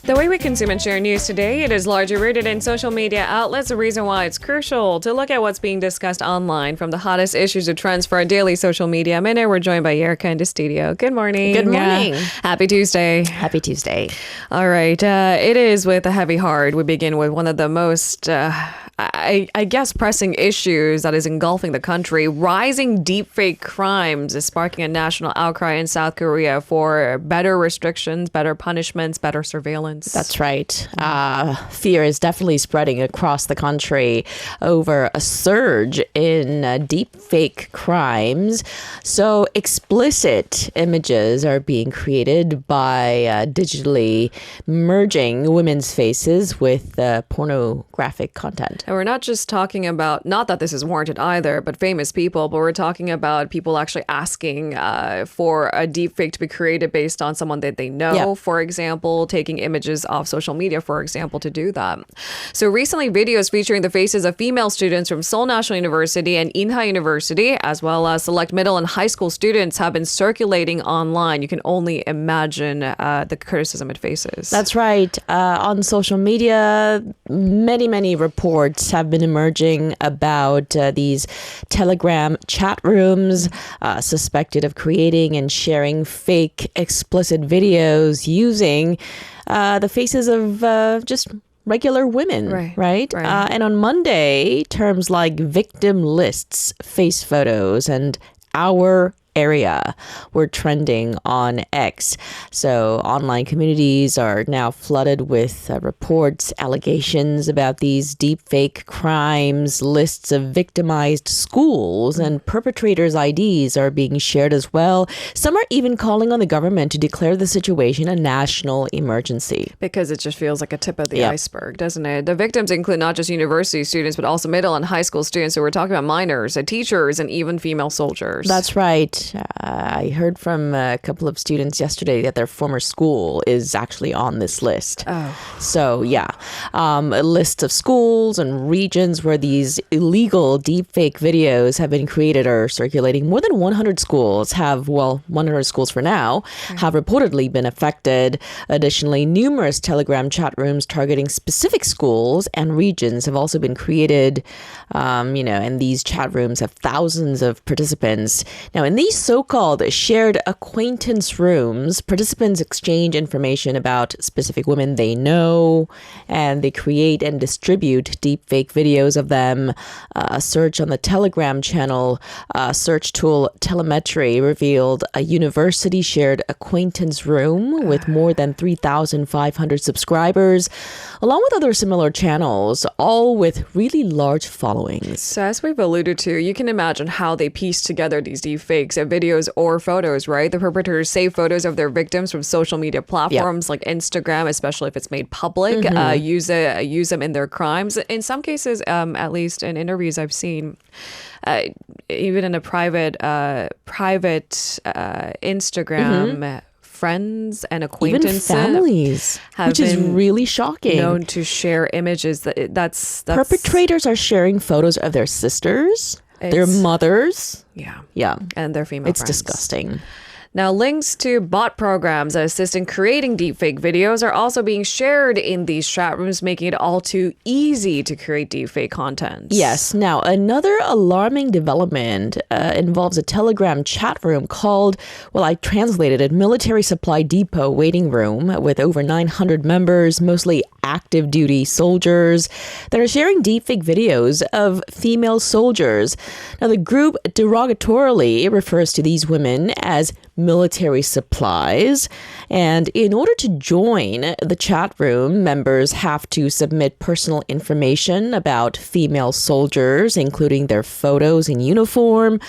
The way we consume and share news today, it is largely rooted in social media outlets, the reason why it's crucial to look at what's being discussed online. From the hottest issues to trends for our daily social media minute, we're joined by Erica in the studio. Good morning. Good morning. Happy Tuesday. Happy Tuesday. All right. It is with a heavy heart. We begin with one of the most, I guess, pressing issues that is engulfing the country. Rising deepfake crimes is sparking a national outcry in South Korea for better restrictions, better punishments, better surveillance. That's right. Fear is definitely spreading across the country over a surge in deepfake crimes. So explicit images are being created by digitally merging women's faces with pornographic content. And we're not just talking about, not that this is warranted either, but famous people, but we're talking about people actually asking for a deepfake to be created based on someone that they know, for example, taking images off social media, for example, to do that. So recently, videos featuring the faces of female students from Seoul National University and Inha University, as well as select middle and high school students, have been circulating online. You can only imagine the criticism it faces. That's right. On social media, many reports have been emerging about these Telegram chat rooms suspected of creating and sharing fake explicit videos using the faces of just regular women, right? And on Monday, terms like victim lists, face photos, and our area were trending on X. So online communities are now flooded with reports, allegations about these deepfake crimes. Lists of victimized schools and perpetrators' IDs are being shared as well. Some are even calling on the government to declare the situation a national emergency. Because it just feels like a tip of the iceberg, doesn't it? The victims include not just university students, but also middle and high school students. So we're talking about minors, teachers, and even female soldiers. That's right. I heard from a couple of students yesterday that their former school is actually on this list. So, a list of schools and regions where these illegal deepfake videos have been created or circulating. More than 100 schools have, 100 schools for now, have reportedly been affected. Additionally, numerous Telegram chat rooms targeting specific schools and regions have also been created. And these chat rooms have thousands of participants. Now, in these so-called shared acquaintance rooms, participants exchange information about specific women they know, and they create and distribute deepfake videos of them. A search on the Telegram channel search tool Telemetry revealed a university shared acquaintance room with more than 3,500 subscribers, along with other similar channels, all with really large followings. So as we've alluded to, you can imagine how they piece together these deepfakes of videos or photos, right? The perpetrators save photos of their victims from social media platforms like Instagram, especially if it's made public, use them in their crimes. In some cases, at least in interviews I've seen, even in a private Instagram, friends and acquaintances, even families, which is really shocking. Known to share images. That's perpetrators are sharing photos of their sisters, their mothers. And their female friends. It's disgusting. Now, links to bot programs that assist in creating deepfake videos are also being shared in these chat rooms, making it all too easy to create deepfake content. Yes. Now, another alarming development involves a Telegram chat room called, I translated it, Military Supply Depot Waiting Room, with over 900 members, mostly active duty soldiers, that are sharing deepfake videos of female soldiers. Now, the group derogatorily refers to these women as military supplies. And in order to join the chat room, members have to submit personal information about female soldiers, including their photos in uniform,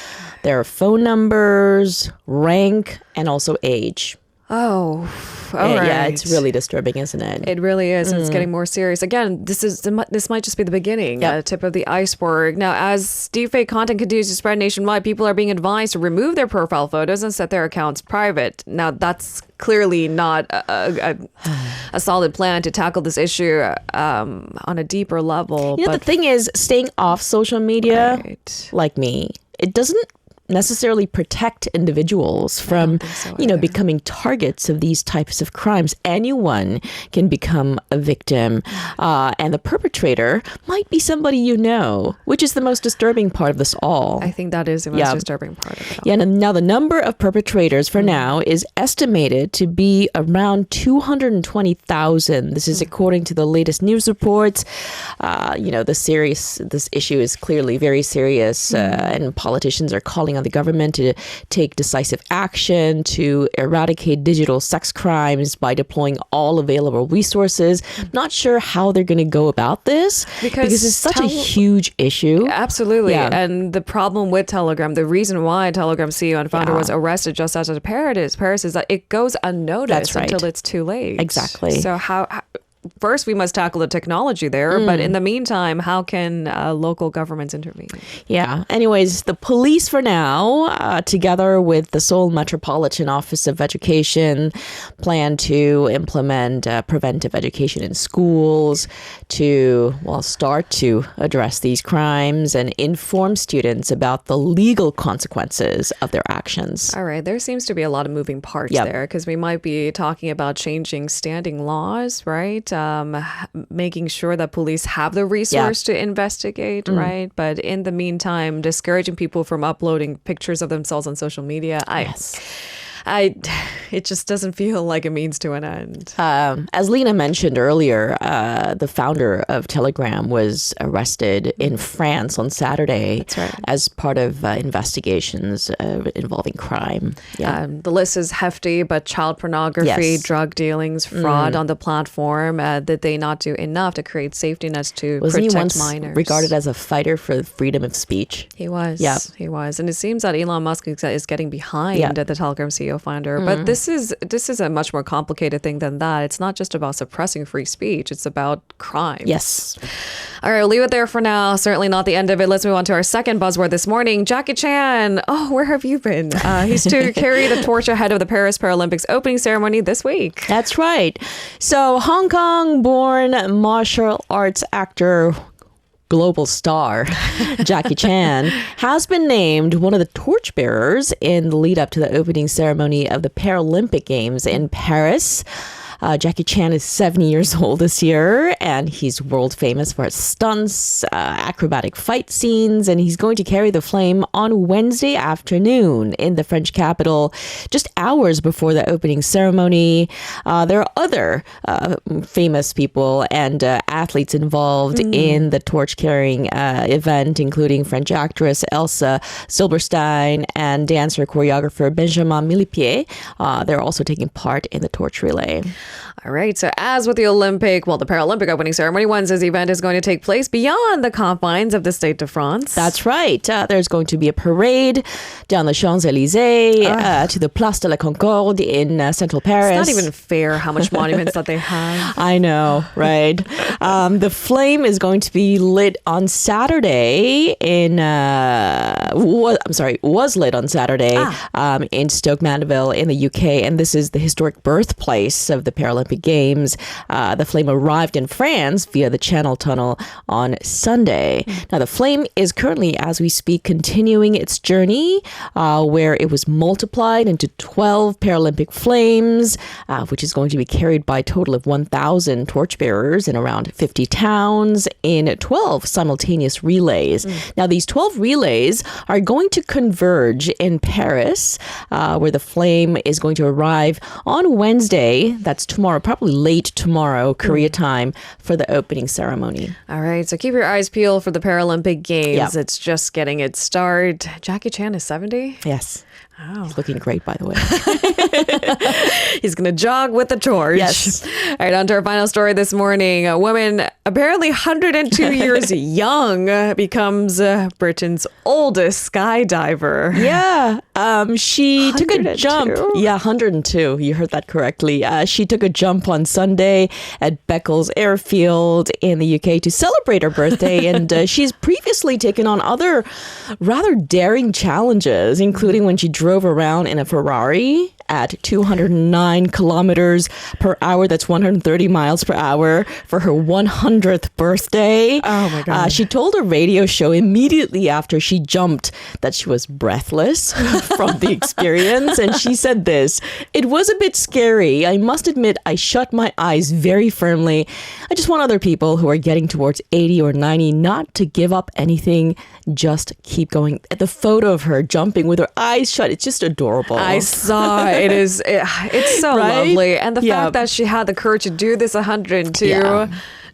their phone numbers, rank, and also age. Oh, all right. Yeah, it's really disturbing, isn't it? It really is. And it's getting more serious. Again, this might just be the beginning, tip of the iceberg. Now, as deepfake content continues to spread nationwide, people are being advised to remove their profile photos and set their accounts private. Now, that's clearly not a solid plan to tackle this issue on a deeper level. The thing is, staying off social media, like me, it doesn't necessarily protect individuals from, becoming targets of these types of crimes. Anyone can become a victim, and the perpetrator might be somebody you know, which is the most disturbing part of this all. I think that is the most disturbing part of it all. Yeah, and now the number of perpetrators for now is estimated to be around 220,000. This is according to the latest news reports. This issue is clearly very serious, and politicians are calling on the government to take decisive action to eradicate digital sex crimes by deploying all available resources. Not sure how they're going to go about this because it's such a huge issue. Absolutely. Yeah. And the problem with Telegram, the reason why Telegram CEO and founder was arrested just after Paris is that it goes unnoticed until it's too late. Exactly. So first, we must tackle the technology there. But in the meantime, how can local governments intervene? Yeah. Anyways, the police for now, together with the Seoul Metropolitan Office of Education, plan to implement preventive education in schools to, start to address these crimes and inform students about the legal consequences of their actions. All right. There seems to be a lot of moving parts there because we might be talking about changing standing laws, right? Making sure that police have the resource to investigate, right? But in the meantime, discouraging people from uploading pictures of themselves on social media. It just doesn't feel like a means to an end. As Lena mentioned earlier, the founder of Telegram was arrested in France on Saturday as part of investigations involving crime. The list is hefty, but child pornography, drug dealings, fraud on the platform, did they not do enough to create safety nets to protect minors? Wasn't he once regarded as a fighter for freedom of speech? He was. Yeah. He was. And it seems that Elon Musk is getting behind the Telegram CEO founder. But this is a much more complicated thing than that. It's not just about suppressing free speech. It's about crime. Yes. All right, we'll leave it there for now. Certainly not the end of it. Let's move on to our second buzzword this morning. Jackie Chan. Oh, where have you been? He's to carry the torch ahead of the Paris Paralympics opening ceremony this week. That's right. So Hong Kong-born martial arts actor, global star Jackie Chan has been named one of the torchbearers in the lead up to the opening ceremony of the Paralympic Games in Paris. Jackie Chan is 70 years old this year, and he's world famous for his stunts, acrobatic fight scenes, and he's going to carry the flame on Wednesday afternoon in the French capital, just hours before the opening ceremony. There are other famous people and athletes involved in the torch-carrying event, including French actress Elsa Silberstein and dancer choreographer Benjamin Millepied. They're also taking part in the torch relay. All right. So as with the the Paralympic opening ceremony, Wednesday's event is going to take place beyond the confines of the State of France. That's right. There's going to be a parade down the Champs-Élysées to the Place de la Concorde in central Paris. It's not even fair how much monuments that they have. I know, right? The flame is going to be lit on Saturday was lit on Saturday in Stoke Mandeville in the UK. And this is the historic birthplace of the Paralympic Games. The flame arrived in France via the Channel Tunnel on Sunday. Now, the flame is currently, as we speak, continuing its journey where it was multiplied into 12 Paralympic flames, which is going to be carried by a total of 1,000 torchbearers in around 50 towns in 12 simultaneous relays. Now, these 12 relays are going to converge in Paris, where the flame is going to arrive on Wednesday. That's tomorrow, probably late tomorrow, Korea time, for the opening ceremony. All right. So keep your eyes peeled for the Paralympic Games. It's just getting its start. Jackie Chan is 70? Yes. Oh. He's looking great, by the way. He's going to jog with a torch. Yes. All right, on to our final story this morning. A woman, apparently 102 years young, becomes Britain's oldest skydiver. Yeah. She took a 102? jump. Yeah, 102. You heard that correctly. She took a jump on Sunday at Beccles Airfield in the UK to celebrate her birthday. And she's previously taken on other rather daring challenges, including when she drove around in a Ferrari at 209 kilometers per hour. That's 130 miles per hour for her 100th birthday. Oh my God. She told a radio show immediately after she jumped that she was breathless from the experience. And she said this: "It was a bit scary. I must admit, I shut my eyes very firmly. I just want other people who are getting towards 80 or 90 not to give up anything. Just keep going." The photo of her jumping with her eyes shut, it's just adorable. I saw it. It's so Right? lovely. And the Yeah. fact that she had the courage to do this 102, Yeah.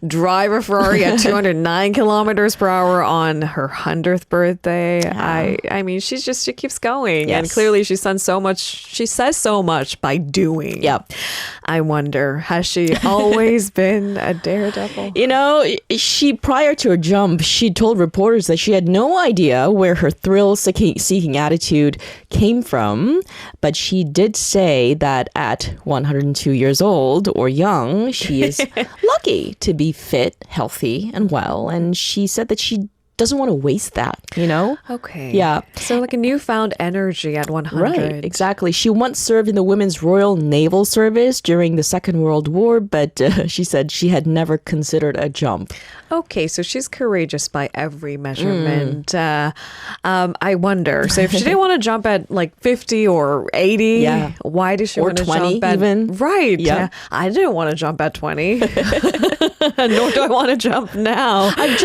drive a Ferrari at 209 kilometers per hour on her 100th birthday. I mean, she keeps going. Yes. And clearly she says so much by doing. Yep. I wonder, has she always been a daredevil? You know, prior to her jump, she told reporters that she had no idea where her thrill-seeking attitude came from. But she did say that at 102 years old or young, she is lucky to be fit, healthy, and well. And she said that she doesn't want to waste that, you know? Okay. Yeah. So like a newfound energy at 100. Right, exactly. She once served in the Women's Royal Naval Service during the Second World War, but she said she had never considered a jump. Okay, so she's courageous by every measurement. I wonder. So if she didn't want to jump at like 50 or 80, Yeah. why does she Or want to 20 jump at even? Right. Yeah. I didn't want to jump at 20. Nor do I want to jump now. I've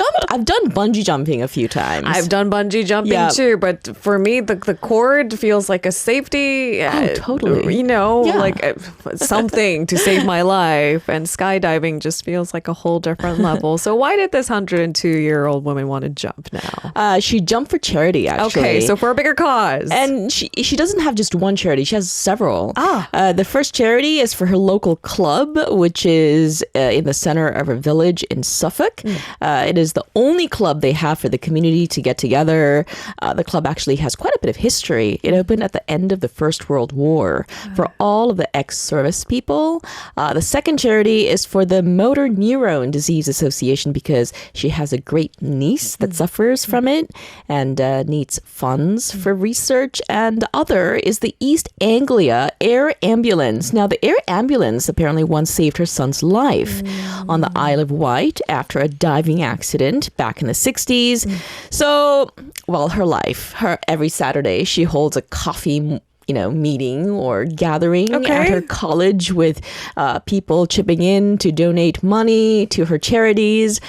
done bungee jumping a few times. I've done bungee jumping Yeah. too, but for me, the cord feels like a safety. Totally. You know, Yeah. like something to save my life. And skydiving just feels like a whole different level. So why did this 102-year-old woman want to jump now? She jumped for charity, actually. Okay, so for a bigger cause. And she doesn't have just one charity. She has several. Ah. The first charity is for her local club, which is in the center of a village in Suffolk. It is the only club they have for the community to get together. The club actually has quite a bit of history. It opened at the end of the First World War for all of the ex-service people. The second charity is for the Motor Neurone Disease Association because she has a great niece that suffers from it and needs funds for research. And the other is the East Anglia Air Ambulance. Now, the Air Ambulance apparently once saved her son's life on the Isle of Wight after a diving accident back in the 60s. So, well, every Saturday she holds a coffee meeting or gathering at her college with people chipping in to donate money to her charities.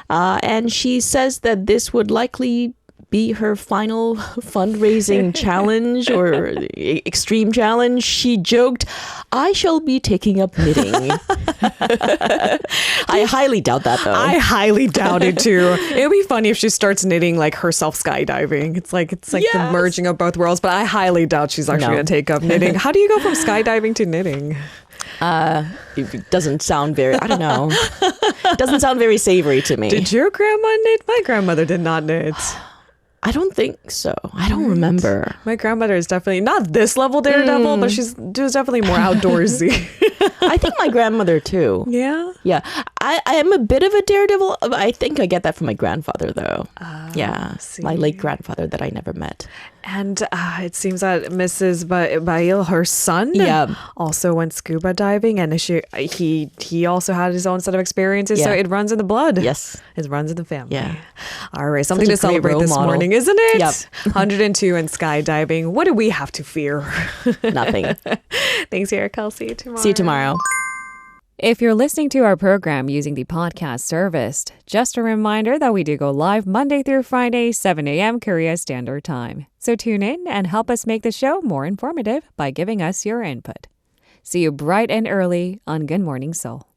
And she says that this would likely be her final fundraising challenge or extreme challenge. She joked, "I shall be taking up knitting." I highly doubt that, though. I highly doubt it too. It would be funny if she starts knitting like herself skydiving. It's like the Yes. merging of both worlds, but I highly doubt she's actually going to take up knitting. How do you go from skydiving to knitting? It doesn't sound very, I don't know. It doesn't sound very savory to me. Did your grandma knit? My grandmother did not knit. I don't think so. I don't remember. My grandmother is definitely not this level daredevil, but she's definitely more outdoorsy. I think my grandmother too. Yeah? Yeah. I am a bit of a daredevil. I think I get that from my grandfather, though. Yeah. My late grandfather that I never met. And it seems that Mrs. Bail, her son, also went scuba diving, and he also had his own set of experiences. So it runs in the blood. Yes. It runs in the family. Yeah. All right. Something Such a to great celebrate role this model. morning, isn't it? Yep. 102 in skydiving. What do we have to fear? Nothing. Thanks, Eric. I'll see you tomorrow. See you tomorrow. If you're listening to our program using the podcast service, just a reminder that we do go live Monday through Friday, 7 a.m. Korea Standard Time. So tune in and help us make the show more informative by giving us your input. See you bright and early on Good Morning Seoul.